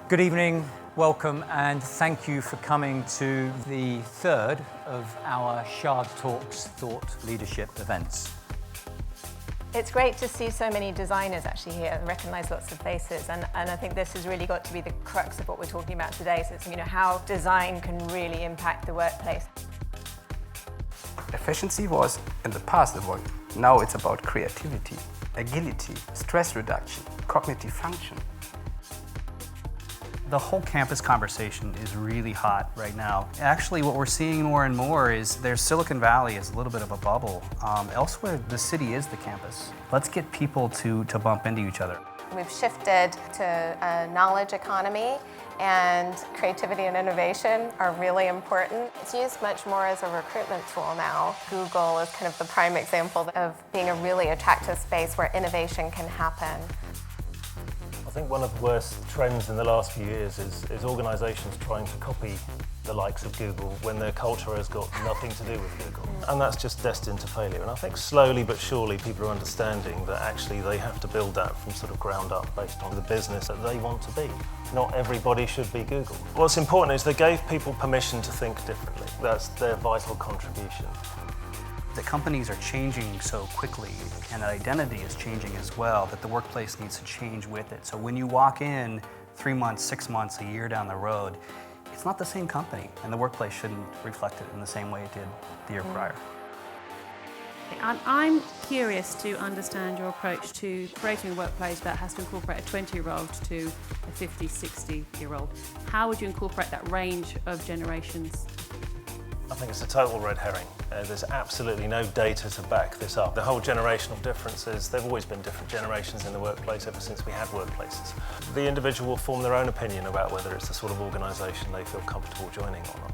Good evening, welcome, and thank you for coming to the third of our Shard Talks Thought Leadership events. It's great to see so many designers actually here, recognise lots of faces, and I think this has really got to be the crux of what we're talking about today. So it's, how design can really impact the workplace. Efficiency was in the past the one. Now it's about creativity, agility, stress reduction, cognitive function. The whole campus conversation is really hot right now. Actually, what we're seeing more and more is there's Silicon Valley is a little bit of a bubble. Elsewhere, the city is the campus. Let's get people to bump into each other. We've shifted to a knowledge economy, and creativity and innovation are really important. It's used much more as a recruitment tool now. Google is kind of the prime example of being a really attractive space where innovation can happen. I think one of the worst trends in the last few years is organisations trying to copy the likes of Google when their culture has got nothing to do with Google. And that's just destined to failure. And I think slowly but surely people are understanding that actually they have to build that from sort of ground up based on the business that they want to be. Not everybody should be Google. What's important is they gave people permission to think differently. That's their vital contribution. The companies are changing so quickly, and that identity is changing as well, that the workplace needs to change with it. So when you walk in 3 months, 6 months, a year down the road, it's not the same company, and the workplace shouldn't reflect it in the same way it did the year prior. I'm curious to understand your approach to creating a workplace that has to incorporate a 20-year-old to a 50, 60-year-old. How would you incorporate that range of generations? I think it's a total red herring. There's absolutely no data to back this up. The whole generational differences, there have always been different generations in the workplace ever since we had workplaces. The individual will form their own opinion about whether it's the sort of organisation they feel comfortable joining or not.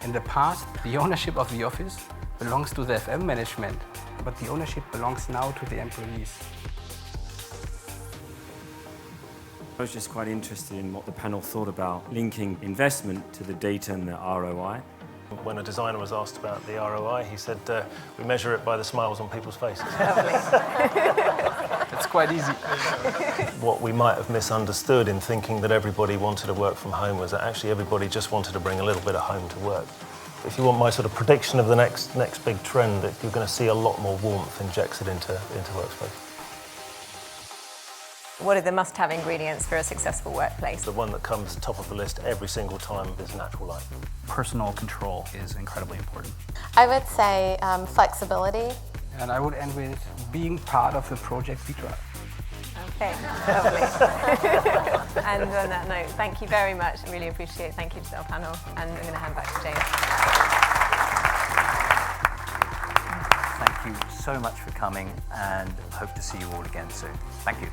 In the past, the ownership of the office belongs to the FM management, but the ownership belongs now to the employees. I was just quite interested in what the panel thought about linking investment to the data and the ROI. When a designer was asked about the ROI, he said, we measure it by the smiles on people's faces. It's quite easy. What we might have misunderstood in thinking that everybody wanted to work from home was that actually everybody just wanted to bring a little bit of home to work. If you want my sort of prediction of the next big trend, that you're going to see a lot more warmth injected into workspace. What are the must-have ingredients for a successful workplace? The one that comes top of the list every single time is natural light. Personal control is incredibly important. I would say flexibility. And I would end with being part of the project we drive. Okay, lovely. And on that note, thank you very much. I really appreciate it. Thank you to our panel. And I'm going to hand back to James. Thank you so much for coming, and hope to see you all again soon. Thank you.